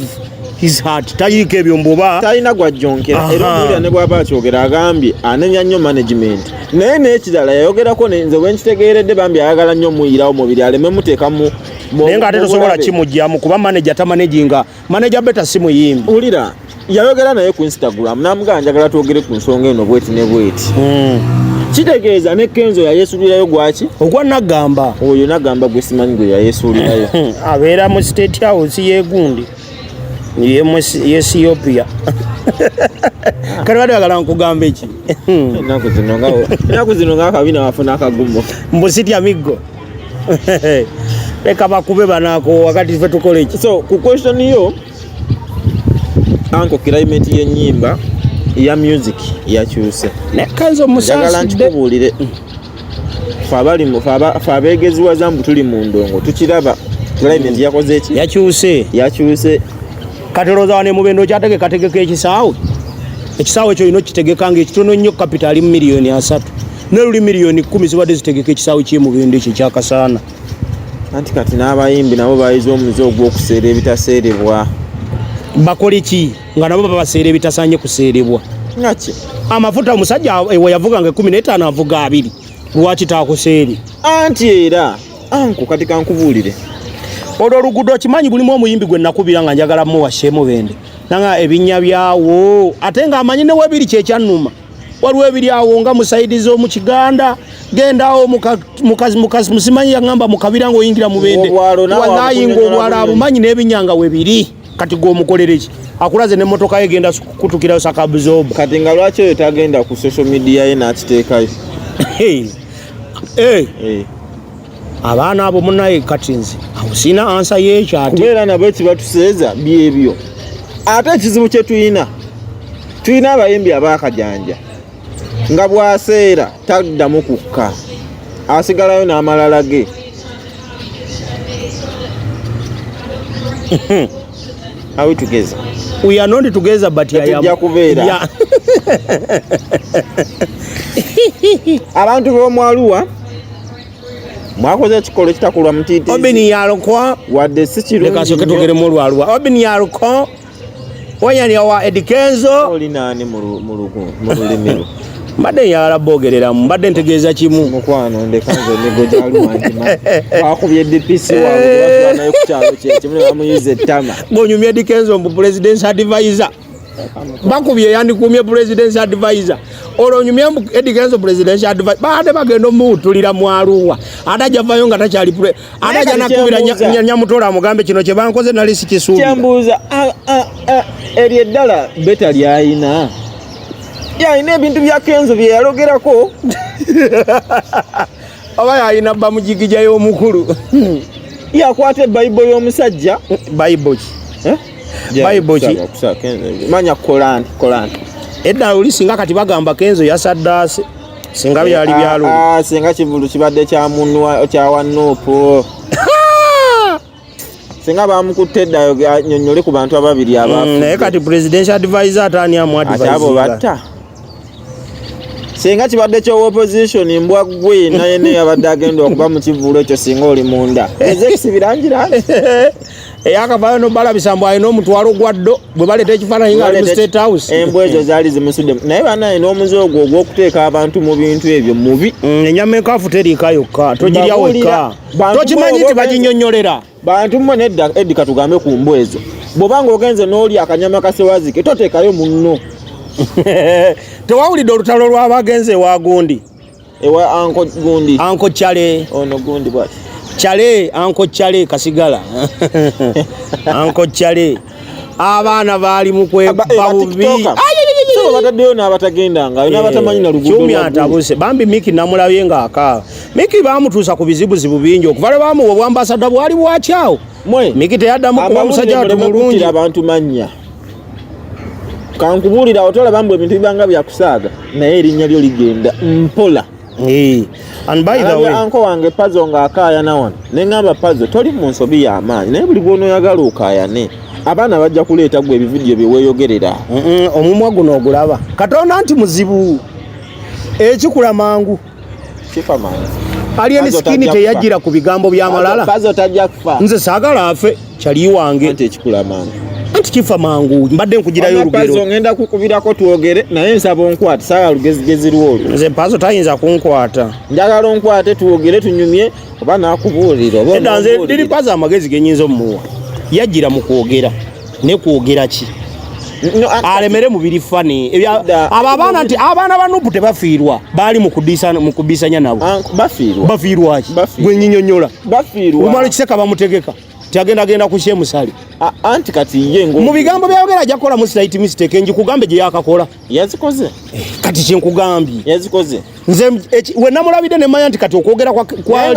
his heart tayike byomboba talina gwajjonkera era omuli ne bwaba akyogera agambye anenya nnyo management naye n'ekirala yayogerako nze bwenkitegeeredde bambi ayagala nnyo muyirawo mubiri aleme muteeka mu naye nga ate tosobola kimugyamu kuba manager tamanaginga manager beta si muyimbi ulira yayogera naye ku Instagram namugamba njagala twogere ku nsonga eno bweti ne bweti kitegeeza ne Kenzo yayesuulirayo gwaki ogwa nagamba oyo nagamba gwe simanyi gwe yayesuulirayo abeera mu state house yegundi Ethiopia kale bado agala nkugamba eki naku zino nga kabina wafuna akagumo mbusiti amigo leka bakube banako wakati fe tukole eki so ku question yo anko climate y'ennyimba ya music yakyuse ne Kenzo musajja nkubulire fabali mu fabegeziwa zambu tuli mu ndongo tukiraba climate yakoze eki yakyuse katoloza wane mubendo kyatege kategeka ekisaawe ekyo ino kitegekanga ekitono nnyo kapitali milioni 3 n'oluli milioni 10 zibadde zitegeka ekisaawe ky'emubendo ekyo kyakasaana anti kati n'abayimbi nabo bayiza omuze ogw'okuseera ebitaseerebwa bakole ki nga nabo babaseera ebitasaanye kuseerebwa ngaki amafuta omusajja ewe yavuga nga 15 avuga 2 lwaki taakuseeri anti era anko kati kankubuulire olwo oluguudo kimanyi gulimu omuyimbi gwe nakubira nga njagala muwa Shemu Bende nanga ebinnya byawo ate nga amanyi ne webiri kyekyannuma waliwo ebiri awo nga musaidizi omu Kiganda gendawo mukazi musimanyi yangamba mukabira ngo oyingira mu Bende wallahi ngo obwala abumanyi n'ebinyanga webiri kati gw'omukolere ki akulaze n'emmotoka ye genda kutukirayo sakabuzobu kati nga lwaki oyo tagenda ku social media ye n'akiteekayo abaana abo munaye katinzi awusina ansa y'ekyo ate kubeera nabo ekibatuseeza byebyo ate ekizibu kye tulina abayimbi abaakajanja nga bwaseera taddamu kukka asigalayo n'amalala ge Are we together? We are not together, but I am. Yeah. Abantu b'omwaluwa mwakoze ekikolo ekitakulwa mutiti obini yalokwa wadde sikirungi leka soke tugere mu lwaluwa obini yalokwa wanyani wa Eddie Kenzo oli nani mu lulimi mbadde yala bogerera mbadde ntegeeza kimu mukwano ndekanze nego jaluwanjima bakubye DPC wawe batwana yokukyalo kye kimwe bamuyize tama ngonyumye Eddie Kenzo mu presidential advisor bakubye yandikumye presidential advisor olonyumye Eddie Kenzo presidential advisor baade bagendo mutulira mwaluwa atajavayo nga takyali ataja nakubira nyamutola mugambe kino kye bankoze nali sikisuubi kyambuza eri eddala beta lyayina yaina ebintu bya Kenzo bye yalogerako oba yayina bamujigija y'omukulu yakwata Bible y'omusajja Bible Bible manya Koran edda ulisinga kati bagamba Kenzo yasaddase singa byali byalo singa kivulu kibadde kya munwa kya wanopo singa bamukutedda nyonyole ku bantu ababiri abafu naye kati presidential advisor atani amu advisor atabo batta singa kibadde kyo opposition mbwa gwe naye ne abadde agenda okuba mu kivulo ekyo singa oli munda ezekisibirangira eyakavayo nobala bisambo ayina omutwalo gwaddo bwe baleta ekifaananyi nga ali mu state house embwa ezo zaali zimusudde naye banaye n'omuze ogwo ogw'okuteeka abantu mu bintu ebyo mubi ennyama enkaafu teriika yokka togirya wekka tokimanyi nti baginnyonnyolera bantu mmwe nedda Eddie katugambe ku mbwa ezo bw'obanga ogenze n'oli akanyama kasewazike toteekayo munno tewawulidde olutalo lw'abagenze ewa gundi ewa anko gundi anko Chale ono gundi bwati Chale anko Chale kasigala anko Chale abaana baali mu kwebba bubi so bataddeyo n'abatagenda nga n'abatamanyi na luguudo kyumi atabuse bambi Miki namulabye ng'akaaba Miki baamutuusa ku bizibuzibu bingi okuvala baamuwa obwambasada bwali bwakyawo Miki teyaddamu kuba musajja watu mulungi abantu mannya kankubuulira otola bambu ebintu bibanga byakusaaga naye erinnya lyo ligenda mpola And by the way anko wange Pazo ng'akaaya nawano ne ngamba Pazo toli mu nsobi y'amaanyi naye buli bw'onoyagala okaayane abaana bajja kuleeta gwe ebividiyo bye weeyogerera omumwa guno ogulaba Katonda nti muzibu ekikula mangu kifa mangu alien skin teyajira ku bigambo by'amalala Pazo tajja kufa nze saagala afe kyali wange anti ekikula mangu anti kifa mangu mbadde nkugirayo olugero Pazo ngenda kukubirako twogere naye nsaba onkwate saagala lugezigezi lwolwo nze Pazo tayinza kunkwata njagala onkwate twogere tunyumye oba naakubuulira edda nze ndiri Pazo amagezi genyinza omuwa yajira mu kwogera ne kwogera ki alemere mubiri fani abo abaana nti abaana banupu tebafiirwa baali mu kubisanya nabo bafiirwa ki gwe nyinyonyola umala kiseka bamutegeka tiagenda ku shemusali anti kati ye ngo mu bigambo byayogera ajja kukola mu slight mistake nji kugambe gye yakakola yazikoze kati kyenkugambye yazikoze nze we namulabide ne manya nti kati okwogera kwa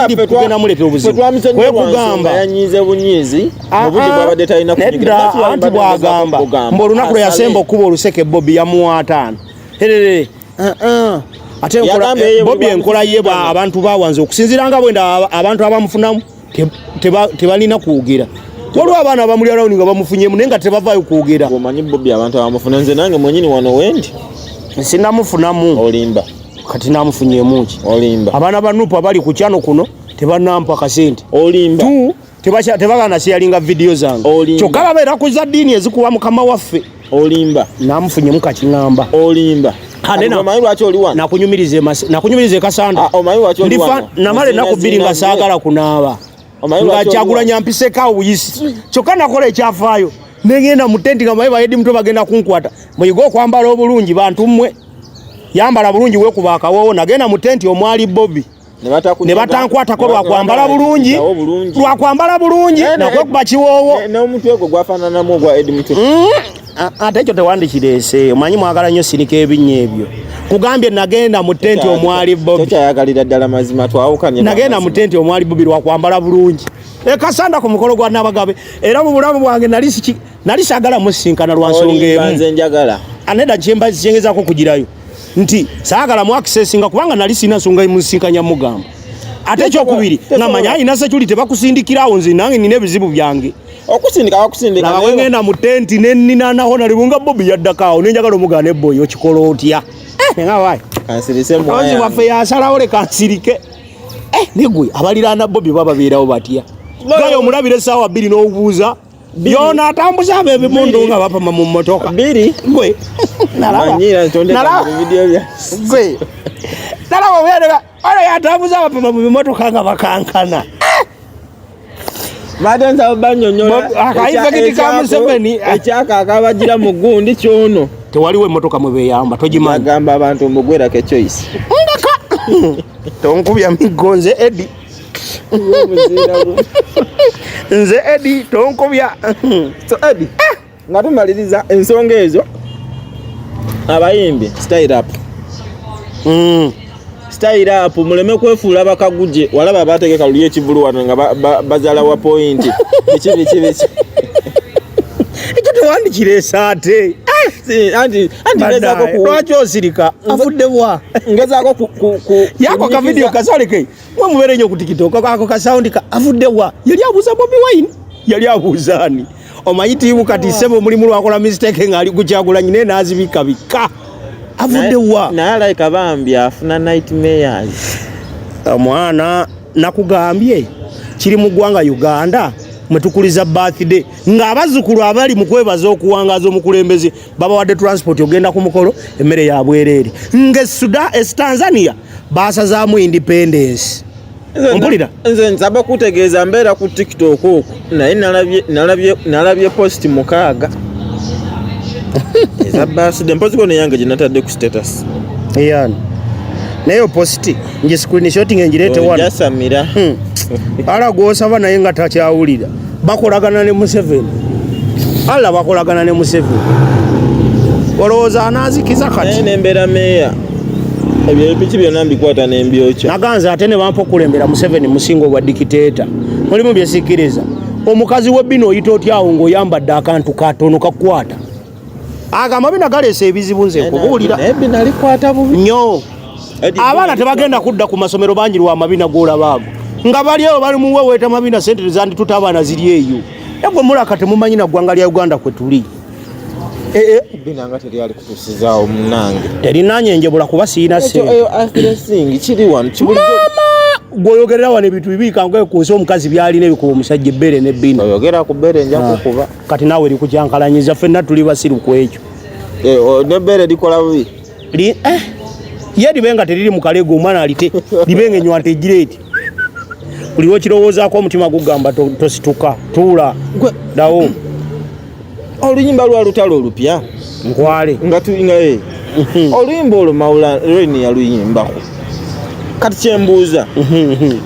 lidi kugenda muleetera obuzibu kwe kugamba yanyize bunyizi mu budde bwabadde talina kunyigiriza anti bwagamba mb'olunaku lwe yasemba okuba oluseke Bobby yamuwa 5 herere ate Bobby enkola ye abantu bawanze okusinziira nga bwenda abantu abamufunamu tebalina kwogera waliwo abaana abamuli arawuni nga bamufunyemu naye nga tebavaayo kwogera omanyi Bobby abantu abamufuna nze nange mwenyini wano wendi sinamufunamu olimba kati namufunyemu ki olimba abaana banupu abali ku kyano kuno tebanampa kasente olimba tebagana sharinga video zange kyokka babeera ku za ddiini ezikuba mukama waffe olimba namufunyemu kakiŋŋamba olimba omanyi lwaki oli wano nakunyumirize kasanda omanyi lwaki oli wano namale naku bbiri nga saagala kunaaba nga Kyagulanyi mpiseko obuyisi kyokka nakola ekyafaayo negenda mu tenti nga mayi bayedi mutwe bagenda kunkwata muyiga okwambala obulungi bantu mmwe yambala bulungi wekuba akawoowo nagenda mu tenti omwali Bobby ne batankwatako lwakwambala bulungi nakwekuba kiwoowo n'omutwe gwe gwafaananamu ogwa Edi Mutwe ate ekyo tewandikireese omanyi mwagala nnyo sinika ebinnya ebyo kugambye nagenda mu tenti omwali Bobby tokyayagalira ddala mazima twawukanye nagenda mu tenti omwali Bobby lwakwambala bulungi ekasanda ku mukolo gwa Nabagabe era mu bulamu bwange nali saagala musinkana lwa nsonga emu njagala aneda kyengezako kugirayo nti saagala mu access nga kubanga nali sina nsonga emusinkanya mugamba ate ekyokubiri namanya alina sekyuli tebakusindikirawo nze nange nina ebizibu byange okusindika ngenda mu tenti neninaanaho nalibunga Bobby yaddakaawo nenjagala omugana eboyo okikola otya ngawayi ozi waffe yasalawo leka nsirike negwe abaliraana Bobby bababeerawo batya gaye omulabire essaawa 2 n'obuuza byona atambuza abo ebimundu nga bapama mu mmotoka gwe nalaba weerega oyo yatambuza abapama mu bimotoka nga bakankana madenza banyonyola akayiva kiti ka Museveni ekyaka akabagira mu gundi kyono tewaliwo emmotoka mwe beeyamba togimanyi agamba abantu omugwerako choice ndaka tonkubya migonze Edi nze Edi tonkubya so Edi nga tumaliriza ensonga ezo abayimbi style up muleme kwefuula bakaguje walaba abategeka luli ekivulu wano nga bazala wa point biki ekyo tewandikiresa ate anti ngezako lwaki osirika avuddebwa ngezako yako ka video kasoleke mwe mubere nnyo ku TikTok ako ka sound ka avuddebwa yali abuuza Bobby Wine yali abuuzaani omayitiivu kati sebo mulimu lwakola mistake nga ali ku Kyagulanyi ne naazibika bika avuddewa naye like abambi afuna nightmares omwana nakugambye kiri mu ggwanga Uganda mwetukuliza birthday ng'abazzukulu abali mu kwebaza okuwangaza omukulembeze babawadde transport ogenda ku mukolo emmere ya bwereere Tanzania baasazaamu independence mpulira nze nsaba kutegeeza mbeera ku TikTok okwo naye nalabye post 6 eza birthday mpozi kono yange ginatadde ku status eyani naye post nje screenshot ngirete wana jasamira ala gwosaba naye nga takyawulira bakolagana ne Museveni ala bakolagana ne Museveni olowooza anaazikiza kati nembeera meeya ebyo biki byonna mbikwata n'embyokya naganza ate ne bampa okulembera Museveni musingo gwa dikiteeta mulimu byesikiriza omukazi w'ebbino oyita otyawo ng'oyambadde akantu katono kakwata agamba bino galeesa ebizibu nze nkubuulira ebbino alikwata bubi nnyo abaana tebagenda kudda ku masomero bangi lwa mabina golabaago nga bali eyo bali muwe weta mabina sente zandi tuta abaana ziri eyo egwe mulaka temumanyi na ggwanga lya Uganda kwe tuli binanga teri ali kutusizaawo munange terinanye njebula kuba siina sente eyo athlesingi kiri wano kibuli gwoyogerera wano ebintu bibiri kangaye kuusa omukazi byalina ebikuba omusajja ebbere n'ebbina oyogera ku bbere nja kukuba kati naawe eri kukyankalanyiza ffenna tuli basiru ku ekyo n'ebbere likola bubi ye libe nga teriri mu kaleego omwana alite libe nga enywante egireeti buli wekirowoozaako omutima gugamba tosituka tuula dawo oluyimba lwa lutalo olupya nkwale nga oluyimba olwo Mawula Lweni yaluyimbako kati kyembuuza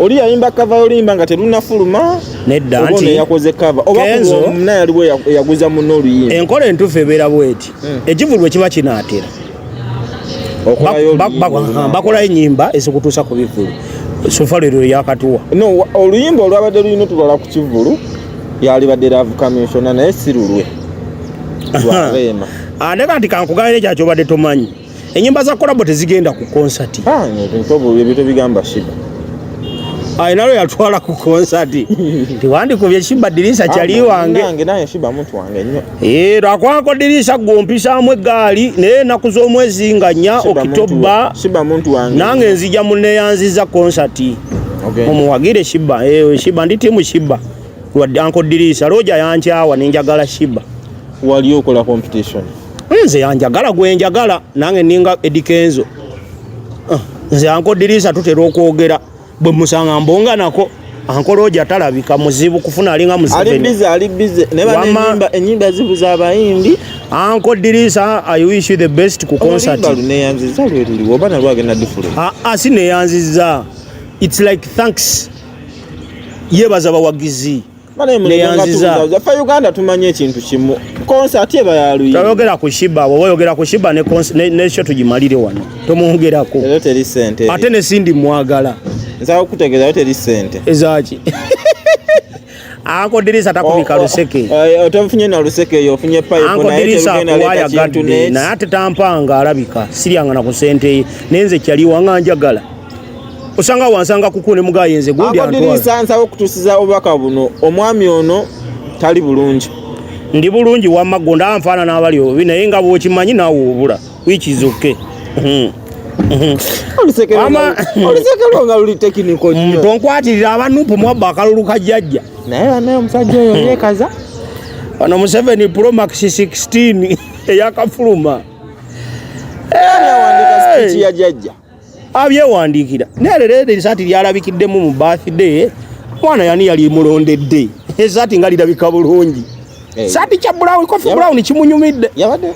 oli yayimba kava oluyimba nga terunafuluma nedda nti yakoze kava oba muna yaliwo yaguza muno oluyimba enkola entuufu ebeera bweti ekivulu ekiba kinaatera bakolayo ennyimba ezikutuusa ku bivulu sofa leero yakatuwa no oluyimba olwabadde lulina tulwala ku kivulu yalibadde Love Commissioner naye si lulwe lwareema ate kanti kankugaire kyakyo obadde tomanyi ennyimba za kolabo tezigenda ku konsati ebintu bigamba Shiba ayinalo yatwala ku konsati tiwandikubye Shiba dirisa kyali wange nange naye Shiba muntu wange nnyo lwakwako dirisa gompisaamu eggaali naye ennaku z'omwezi nga nnya Okitoba Shiba muntu wange nange nzija muneeyanziza konsati mumuwagire Shiba Shiba ndi timu Shiba lwadde anko dirisa loja yankyawa nenjagala Shiba wali okola competition nze yanjagala gwenjagala nange ninga edikenzo nze anko dirisa tutera okwogera bwe musanga mbonga nako anko loja talabika muzibu kufuna alinga Museveni ali busy neba enyimba zibuza abayimbi anko dirisa I wish you the best ku concert neyanziza lwelili obana lwagenda different asineyanziza it's like thanks yebaza bawagizi neyanziza fa Uganda tumanye ekintu kimu concert eba yaluyimba tayogera ku Shiba woyogera ku Shiba ne sho tugimalire wano tomwongerako ero teri sente ate ne sindi mwagala nzawo kutegeeza ero teri sente ezaki anko dirisa takubika luseke otofunye na luseke yo ofunye pipe anko dirisa kuwaya gadde na ate tampanga alabika sirianga na ku sente nenze kyali wanga njagala osanga wansanga kukune mugayenze gundi atwa anko dirisa nsawo kutusiza obaka buno omwami ono tali bulungi ndi bulungi wa magonda amfana n'abali obi naye nga bwokimanyi nawe obula wikizuke oluseke nga luli tekiniko tonkwatirira abanupu mwabba akalulu kajjajja naye omusajja oyo yeekaza wano mu 7 Pro Max 16 eyakafuluma yawandika speech ya jjajja abyewandiikira nerere esaati lyalabikiddemu mu birthday mwana yani yali mulondedde esaati nga lirabika bulungi saati kya brown coffee brown kimunyumidde yabadde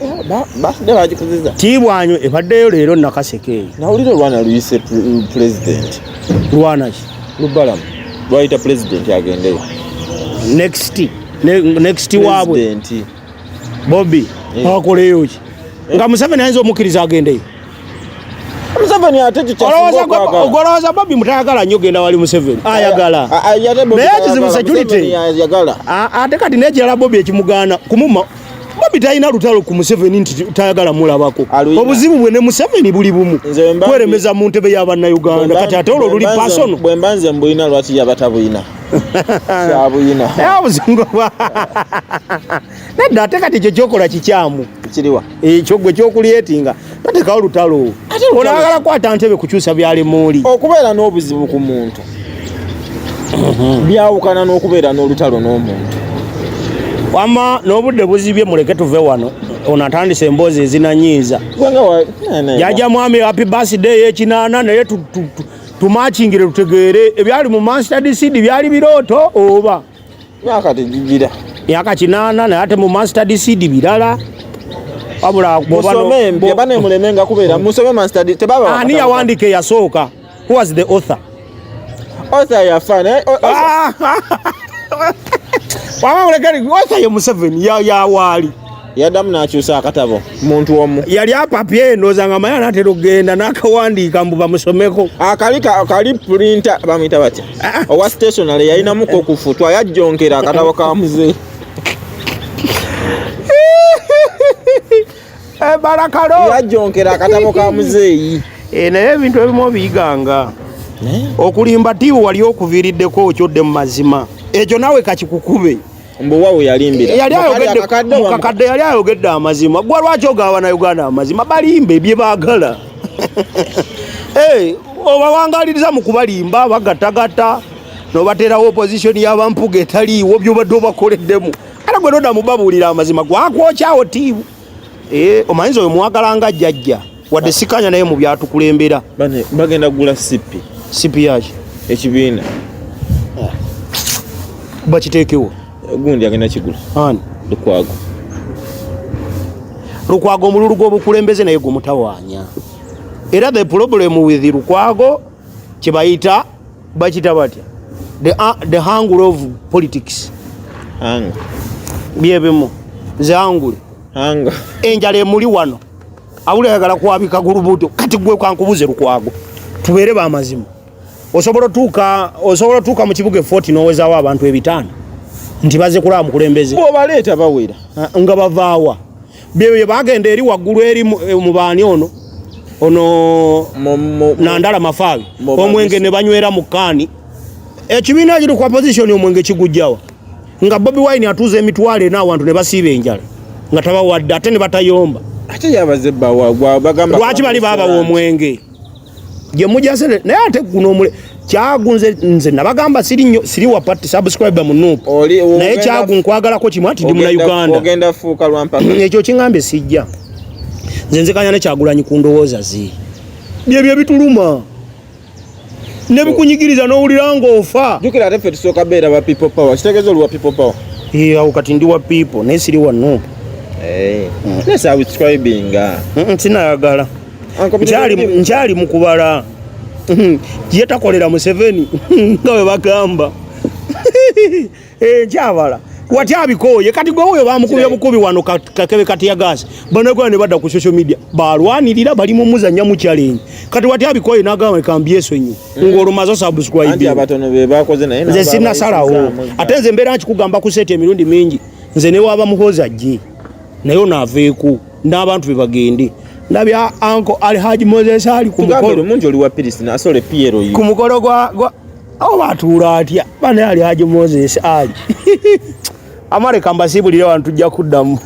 birthday bagikuziza tibwanyo ebaddeyo leero nakaseke nawulira olwana luyise president lwana ki lubalamu lwayita president agendeyo next waabwe Bobby akoleyo ki nga Museveni ayinza omukkiriza agendeyo Museveni ate ogolowooza Bobby mutayagala nnyo genda wali Museveni ayagala naye kizibu security ate kati nekirala Bobby ekimugaana kumuma Bobby talina lutalo ku Museveni nti tayagala mulabako obuzibu bwe ne Museveni buli bumu kweremeza mu ntebe y'Abannayuganda kati ate olwo luli pasono bwe mbanze mbuyina lwaki yabatabuyina kyabuyina obuzingo nedda ate kati ekyo kyokola kikyamu kiriwa ekyo gwe kyokulyetinga batekawo lutalo onagala kwata ntebe kukyusa byalemooli okubeera n'obuzibu ku muntu byawukana n'okubeera n'olutalo n'omuntu wama n'obudde buzibye muleke tuve wano ono atandise emboozi ezinanyiiza jajja mwami happy birthday y'ekinaana naye tumakingire tutegeere ebyali mu Master Seed byali birooto oba myaka tegigira myaka 8 naye ate mu Master Seed birala wabula musome bane mulemenga kubeera musome Master tebaba ani yawandike yasooka who was the author yafana wama mulekeri author ye Museveni ya wali yadamu nakyusa akatabo muntu omu yali apapye ndooza nga mayana atera okugenda n'akawandiika mbu bamusomeko akali printer bamuyita batya owa stationary yalinamuko okufutwa yajjonkera akatabo ka muzeeyi barakalo yajjonkera akatabo ka muzeeyi naye ebintu ebimu biyiganga okulimba tiiwo wali okuviiriddeko okyodde mu mazima ekyo naawe kakikukube mbuwawe yalimbira yali ayogedde amazima gwa lwaki ogaba na Uganda amazima balimbe bye baagala obawangaliriza mu kubalimba bagatagata nobaterawo opposition y'abampuga etaliiwo byobadde obakoleddemu ate gwe noda mubabuulira amazima gwakwokyawo tiibu omanyiza oyo mwagalanga jjajja wadde sikanya naye mu byatukulembera bagenda kugula sipi yaki ekibiina bakiteekewo gundi agenda kigula ani Lukwago omululu gw'obukulembeze naye gumutawaanya era the problem with Lukwago kibayita bakita batya the angle of politics byebimu ze angle enjala emuli wano abula yagala kwabika gulubuto kati gwe kankubuze Lukwago tubeere bamazima osobola tuuka mu kibuga Fort n'owezaawo abantu ebitaano nti baze kulaba mukulembeze bw'obaleeta bawera nga bavaawa bye bagenda eri waggulu eri mu baani ono Nandala Mafaabi omwenge ne banywera mu kaani ekibiina kiri kwa position omwenge kigujjawa nga Bobi Wine atuuza emitwalo n'abantu ne basiiba enjala nga tabawadde ate ne batayomba ate yabaze bawa bagamba lwaki bali babawa omwenge gye mujase naye ate guno kyagunze nze nabagamba siri wa party subscriber mu Nuupu naye kyagunkwagalako kimu ati ndi muna Uganda ogenda fuuka lwampaka ekyo kingambe sijja nze nzekanya ne Kyagulanyi ku ndowooza ze bye bituluma ne bikunyigiriza n'owulira ng'ofa jukira ate ffe tusooka beera ba people power kitegeeza oli wa people power awo kati ndi wa people naye siri wa Nuupu nesa subscribinga sinayagala nkyali mu kubala ye takolera Museveni nga bwe bagamba nkyabala wati abikooye kati gwe oyo bamukubye bukubi wano kakebe kati ya gas banagwa ne badda ku social media balwanirira bali mu muzanya mu challenge kati wati abikooye nagamba kambyeso nyo ng'olumazo subscribe anti abatono be bakoze naye nze sina salawo ate nze mbeera nkikugamba ku sete emirundi mingi nze ne waba muhoza ajje naye onaaveeku n'abantu be bagende ndabya anko Alhaji Moses ali ku mukolo munjo oli wa Piris na asole Piero yi ku mukolo gwa batuula atya bana Alhaji Moses ali amare kambasibulira abantu tujja kuddamu